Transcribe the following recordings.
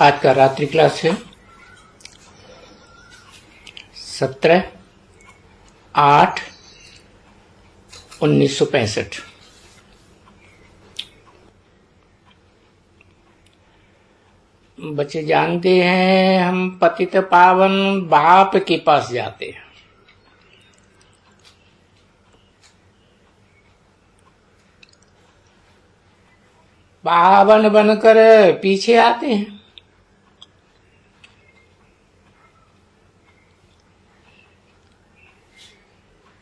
आज का रात्रि क्लास है 17/8/1965। बच्चे जानते हैं हम पतित पावन बाप के पास जाते हैं। पावन बनकर पीछे आते हैं।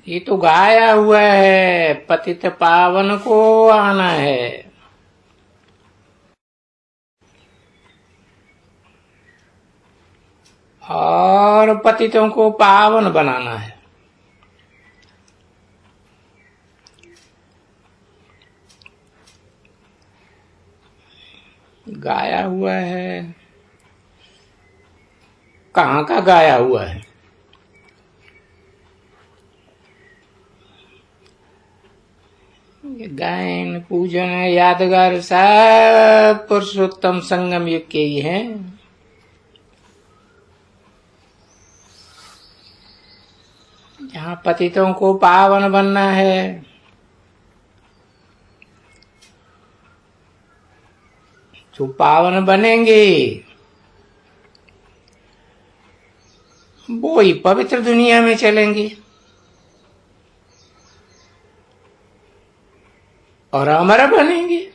ये तो गाया हुआ है, पतित पावन को आना है। और पतितों को पावन बनाना है। गाया हुआ है, कहाँ का गाया हुआ है? गायन पूजन यादगार सब पुरुषोत्तम संगम युग के ही हैं। जहाँ पतितों को पावन बनना है, जो पावन बनेंगे वो ही पवित्र दुनिया में चलेंगे और अमर बनेंगे।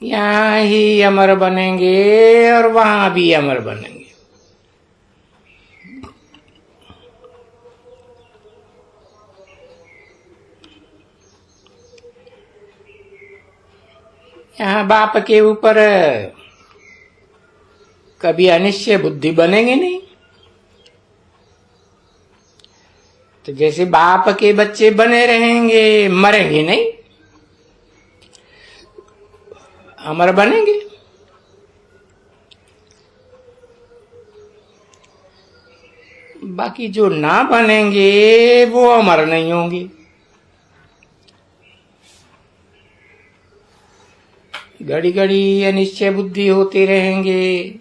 यहाँ ही अमर बनेंगे और वहां भी अमर बनेंगे। यहाँ बाप के ऊपर कभी अनिश्चय बुद्धि बनेंगे नहीं। तो जैसे बाप के बच्चे बने रहेंगे, मरेंगे नहीं, अमर बनेंगे। बाकी जो ना बनेंगे वो अमर नहीं होंगे। घड़ी घड़ी अनिश्चय बुद्धि होते रहेंगे।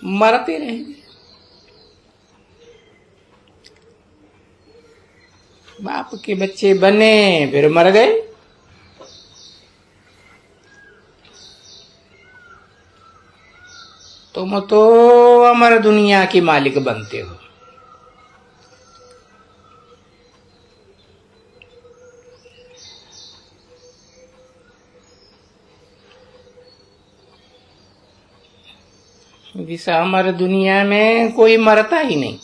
मरते रहेंगे। बाप के बच्चे बने फिर मर गए। तुम तो अमर दुनिया के मालिक बनते हो। इस अमर दुनिया में कोई मरता ही नहीं।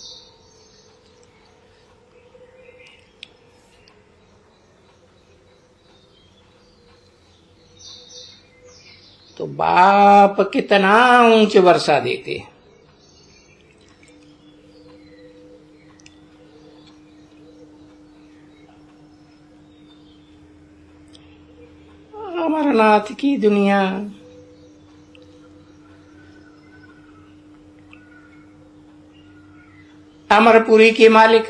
तो बाप कितना ऊंच वर्षा देते हैं। अमरनाथ की दुनिया अमरपुरी के मालिक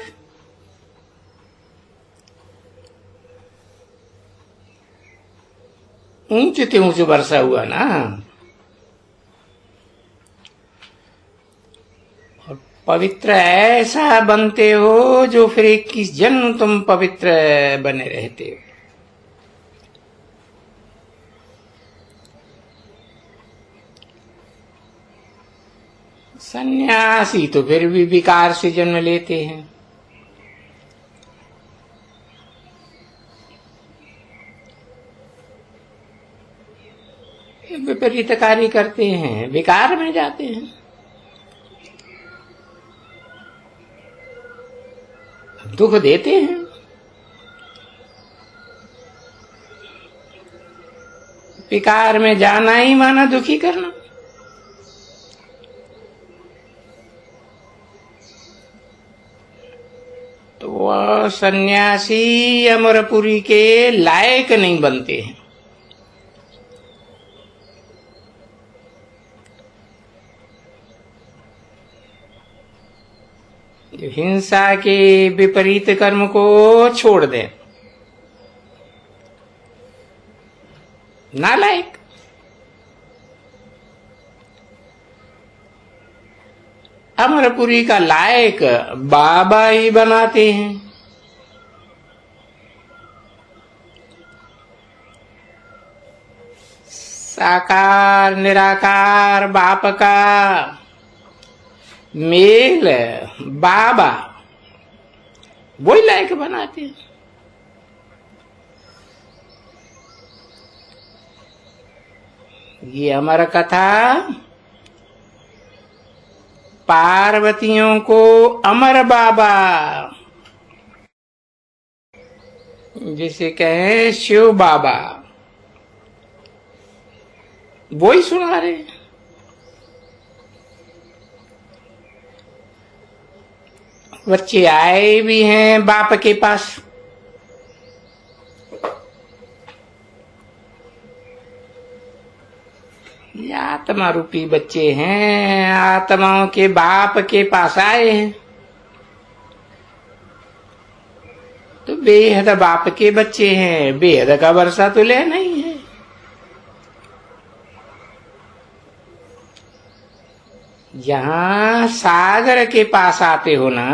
ऊंचे ते ऊंचे वर्षा हुआ ना। और पवित्र ऐसा बनते हो जो फिर 21 जन्म तुम पवित्र बने रहते हो। सन्यासी तो फिर भी विकार से जन्म लेते हैं। विपरीत कार्य करते हैं, विकार में जाते हैं। दुख देते हैं। विकार में जाना ही माना दुखी करना। तो वह सन्यासी अमरपुरी के लायक नहीं बनते हैं। जो हिंसा के विपरीत कर्म को छोड़ दे। नालायक। अमरपुरी का लायक बाबा ही बनाते हैं। साकार निराकार बाप का मेल बाबा वही लायक बनाते हैं। ये अमर कथा पार्वतियों को अमर बाबा, जिसे कहे शिव बाबा, वो ही सुना रहे। बच्चे आए भी हैं बाप के पास, ये आत्मा रूपी बच्चे हैं, आत्माओं के बाप के पास आए हैं। तो बेहद बाप के बच्चे हैं, बेहद का वर्षा तो ले नहीं है। जहां सागर के पास आते हो ना,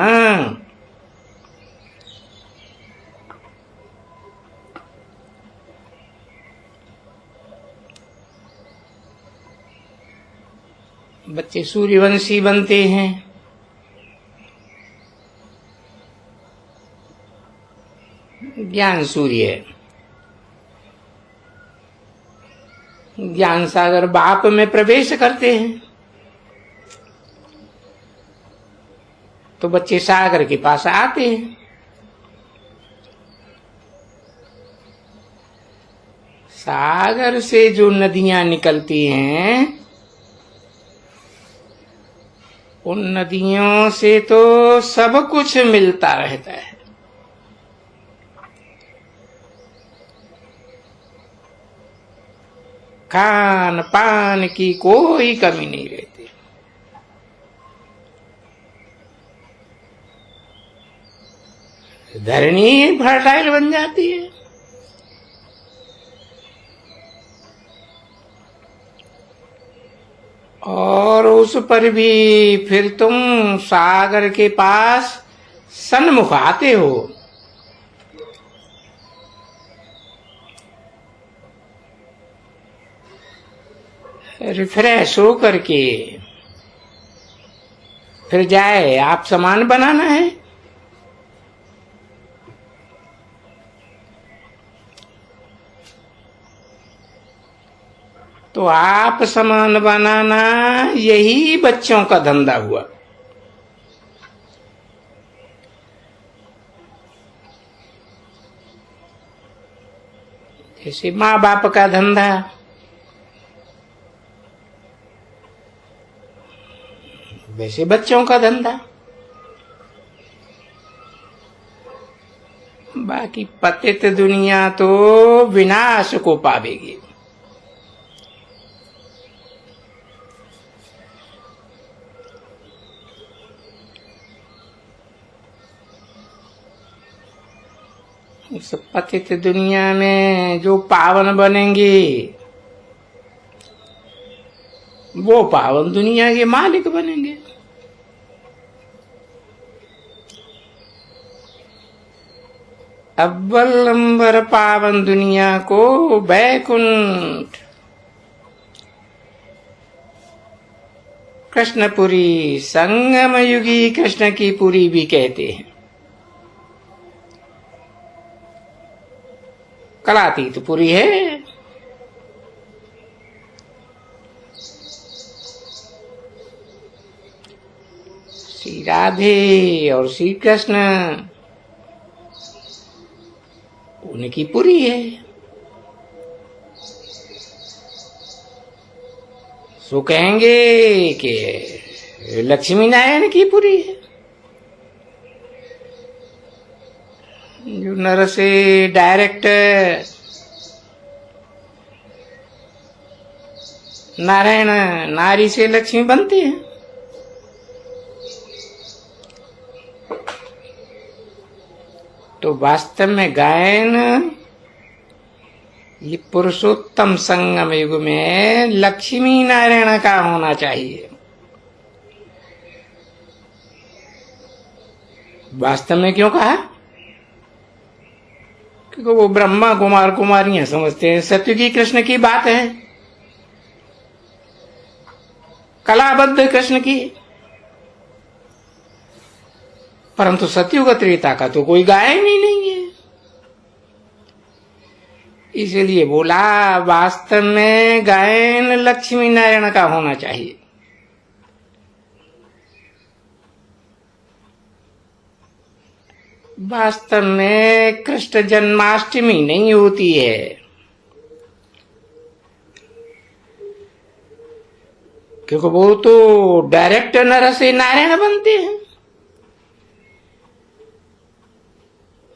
बच्चे सूर्यवंशी बनते हैं। ज्ञान सूर्य, ज्ञान सागर बाप में प्रवेश करते हैं तो बच्चे सागर के पास आते हैं। सागर से जो नदियां निकलती हैं, उन नदियों से तो सब कुछ मिलता रहता है। खान पान की कोई कमी नहीं रहती। धरनी फर्टाइल बन जाती है। और उस पर भी फिर तुम सागर के पास सन्मुख आते हो। रिफ्रेश हो करके फिर जाए आप समान बनाना है। तो आप समान बनाना यही बच्चों का धंधा हुआ। जैसे माँ बाप का धंधा, वैसे बच्चों का धंधा। बाकी पतित दुनिया तो विनाश को पावेगी। उस पतित दुनिया में जो पावन बनेंगे वो पावन दुनिया के मालिक बनेंगे। अव्वल नंबर पावन दुनिया को वैकुंठ कृष्णपुरी, संगम युगी कृष्ण की पुरी भी कहते हैं। कलातीत पुरी है। श्री राधे और श्री कृष्ण उनकी पुरी है। सो कहेंगे कि लक्ष्मी नारायण की पुरी है। जो नर से डायरेक्ट नारायण, नारी से लक्ष्मी बनते हैं। तो वास्तव में गायन ये पुरुषोत्तम संगम युग में लक्ष्मी नारायण का होना चाहिए। वास्तव में क्यों कहा? क्योंकि वो ब्रह्मा कुमार कुमारियां समझते हैं सत्युगी कृष्ण की बात है, कलाबद्ध कृष्ण की, परंतु सत्युग त्रेता का तो कोई गायन ही नहीं है। इसलिए बोला वास्तव में गायन लक्ष्मी नारायण का होना चाहिए। वास्तव में कृष्ण जन्माष्टमी नहीं होती है, क्योंकि वो तो डायरेक्ट नर से नारायण बनते हैं।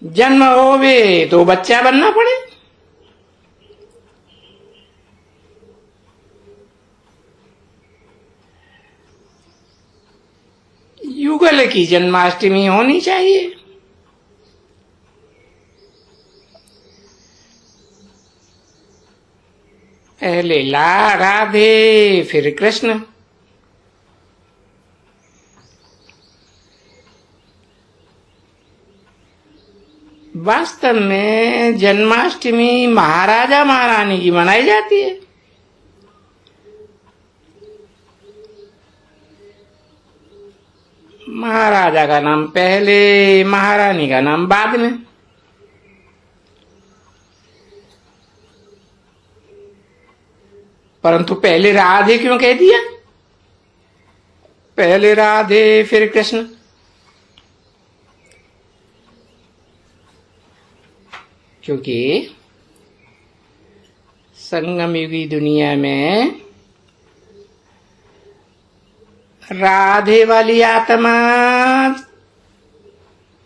जन्म होवे तो बच्चा बनना पड़े। युगल की जन्माष्टमी होनी चाहिए। पहले राधे फिर कृष्ण। वास्तव में जन्माष्टमी महाराजा महारानी की मनाई जाती है। महाराजा का नाम पहले, महारानी का नाम बाद में। परंतु पहले राधे क्यों कह दिया? पहले राधे फिर कृष्ण। क्योंकि संगम युगी दुनिया में राधे वाली आत्मा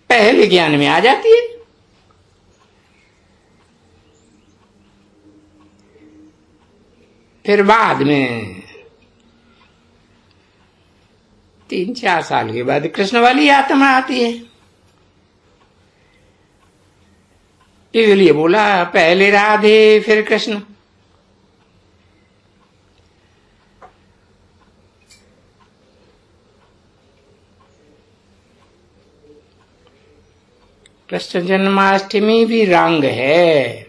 पहले ज्ञान में आ जाती है, फिर बाद में 3-4 साल के बाद कृष्ण वाली आत्मा आती है। इसलिए बोला पहले राधे फिर कृष्ण। कृष्ण जन्माष्टमी भी रंग है।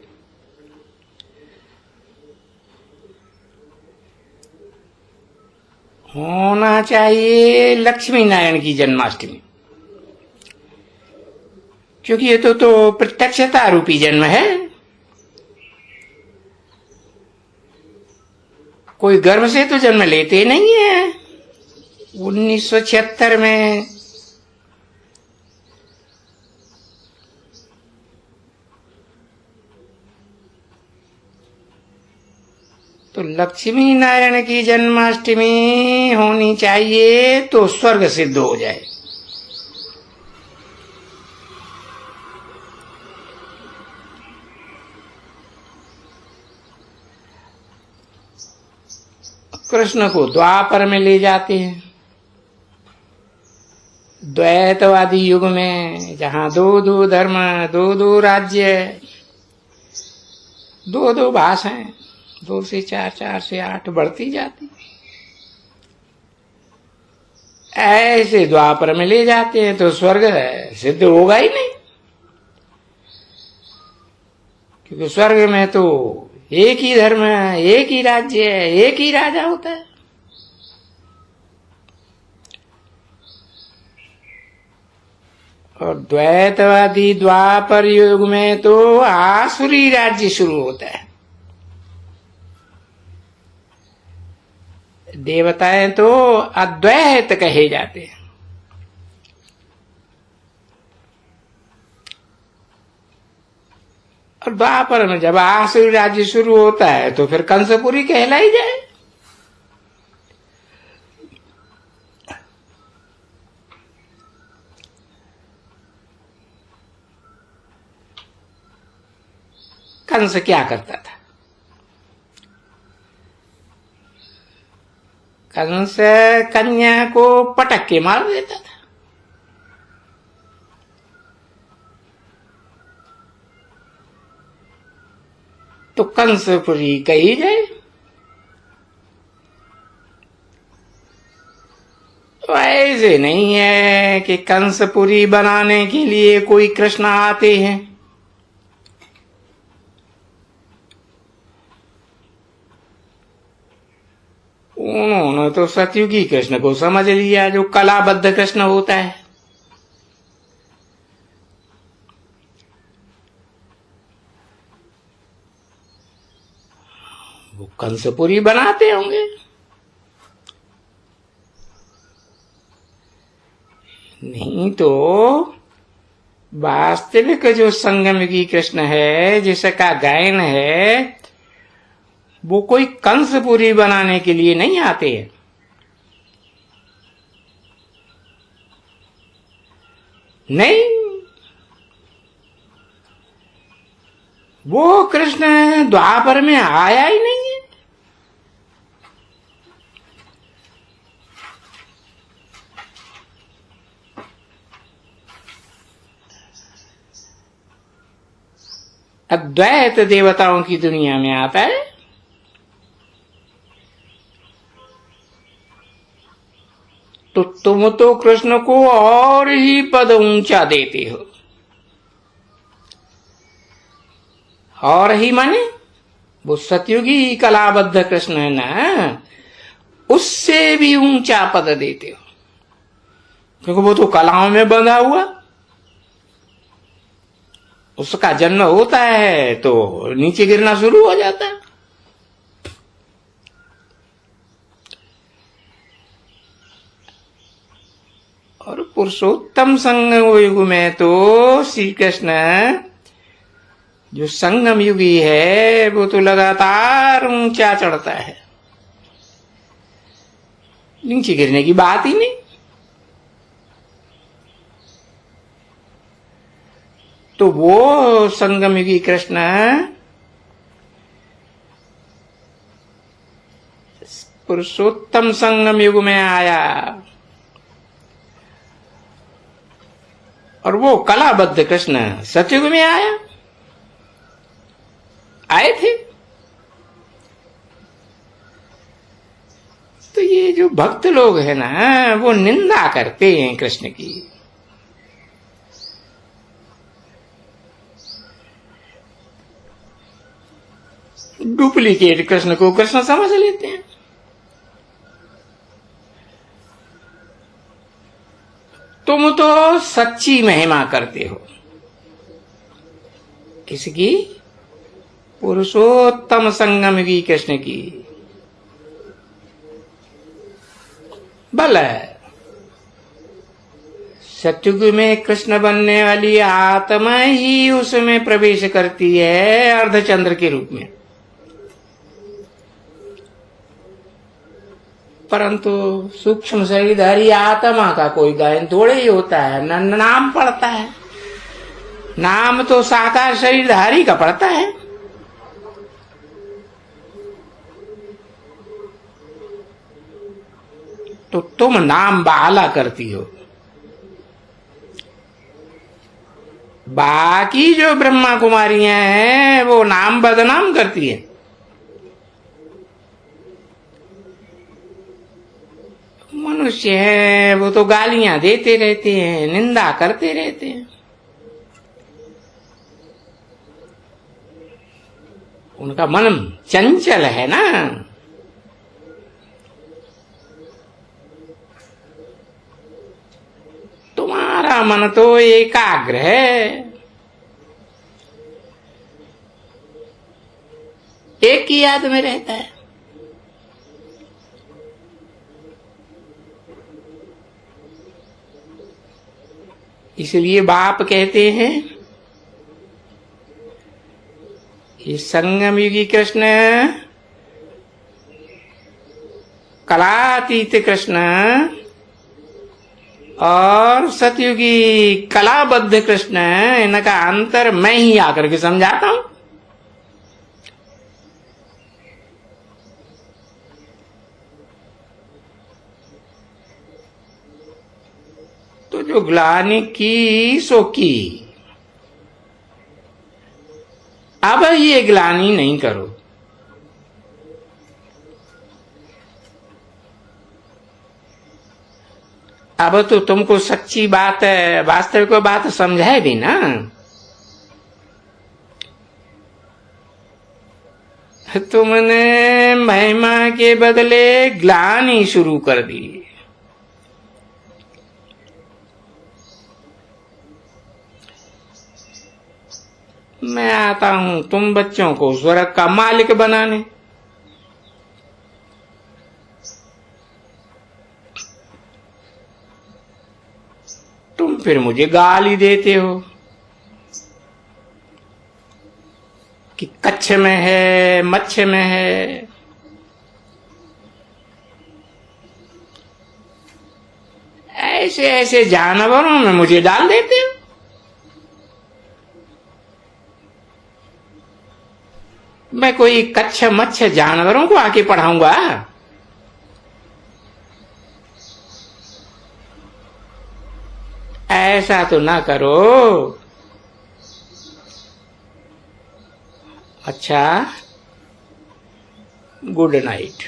होना चाहिए लक्ष्मी नारायण की जन्माष्टमी, क्योंकि ये तो प्रत्यक्षता रूपी जन्म है। कोई गर्भ से तो जन्म लेते नहीं है। 1976 में तो लक्ष्मी नारायण की जन्माष्टमी होनी चाहिए तो स्वर्ग सिद्ध हो जाए। कृष्ण को द्वापर में ले जाते हैं, द्वैतवादी युग में, जहां 2-2 धर्म, 2-2 राज्य, 2-2 भाषाएं, 2 से 4, 4 से 8 बढ़ती जाती। ऐसे द्वापर में ले जाते हैं तो स्वर्ग सिद्ध होगा ही नहीं, क्योंकि स्वर्ग में तो एक ही धर्म, एक ही राज्य, एक ही राजा होता है। और द्वैतवादी द्वापर युग में तो आसुरी राज्य शुरू होता है। देवताएं तो अद्वैत कहे जाते हैं। और द्वापर में जब आसुरी राज्य शुरू होता है तो फिर कंसपुरी कहलाई जाए। कंस क्या करता था? कंस कन्या को पटक के मार देता था। तो कंसपुरी कही जाए। तो ऐसे नहीं है कि कंसपुरी बनाने के लिए कोई कृष्ण आते हैं। उन्होंने तो सतयुगी कृष्ण को समझ लिया, जो कलाबद्ध कृष्ण होता है। वो कंसपुरी बनाते होंगे। नहीं तो वास्तविक जो संगमयुगी कृष्ण है, जिसका गायन है, वो कोई कंसपुरी बनाने के लिए नहीं आते हैं। नहीं, वो कृष्ण द्वापर में आया ही नहीं है। अद्वैत देवताओं की दुनिया में आता है। तो तुम तो कृष्ण को और ही पद ऊंचा देते हो। और ही माने वो सतयुगी कलाबद्ध कृष्ण है ना, उससे भी ऊंचा पद देते हो, क्योंकि वो तो कलाओं में बंधा हुआ। उसका जन्म होता है तो नीचे गिरना शुरू हो जाता है। और पुरुषोत्तम संगम युग में तो श्री कृष्ण जो संगम युगी है, वो तो लगातार ऊंचा चढ़ता है, नीचे गिरने की बात ही नहीं। तो वो संगम युगी कृष्ण पुरुषोत्तम संगम युग में आया, और वो कलाबद्ध कृष्ण सतयुग में आए थे। तो ये जो भक्त लोग हैं ना, वो निंदा करते हैं कृष्ण की। डुप्लीकेट कृष्ण को कृष्ण समझ लेते हैं। तुम तो सच्ची महिमा करते हो किसकी? पुरुषोत्तम संगमयुगी कृष्ण की। भला सतयुग में कृष्ण बनने वाली आत्मा ही उसमें प्रवेश करती है अर्धचंद्र के रूप में, परंतु सूक्ष्म शरीरधारी आत्मा का कोई गायन थोड़े ही होता है, न नाम पड़ता है। नाम तो साकार शरीरधारी का पड़ता है। तो तुम नाम बाला करती हो, बाकी जो ब्रह्मा कुमारियां हैं वो नाम बदनाम करती है। मनुष्य है वो तो गालियां देते रहते हैं, निंदा करते रहते हैं। उनका मन चंचल है ना। तुम्हारा मन तो एकाग्र है, एक ही याद में रहता है। इसलिए बाप कहते हैं ये संगम युगी कृष्ण, कलातीत कृष्ण और सतयुगी कलाबद्ध कृष्ण, इनका अंतर मैं ही आकर के समझाता हूं। तो जो ग्लानि की सो की, अब ये ग्लानि नहीं करो। अब तो तुमको सच्ची बात, वास्तविक बात समझाए भी ना, तुमने महिमा के बदले ग्लानि शुरू कर दी। मैं आता हूं तुम बच्चों को स्वर्ग का मालिक बनाने, तुम फिर मुझे गाली देते हो कि कच्छ में है, मच्छ में है। ऐसे ऐसे जानवरों में मुझे डाल देते हो। मैं कोई कच्छ मच्छ जानवरों को आके पढ़ाऊंगा? ऐसा तो ना करो। अच्छा, गुड नाइट।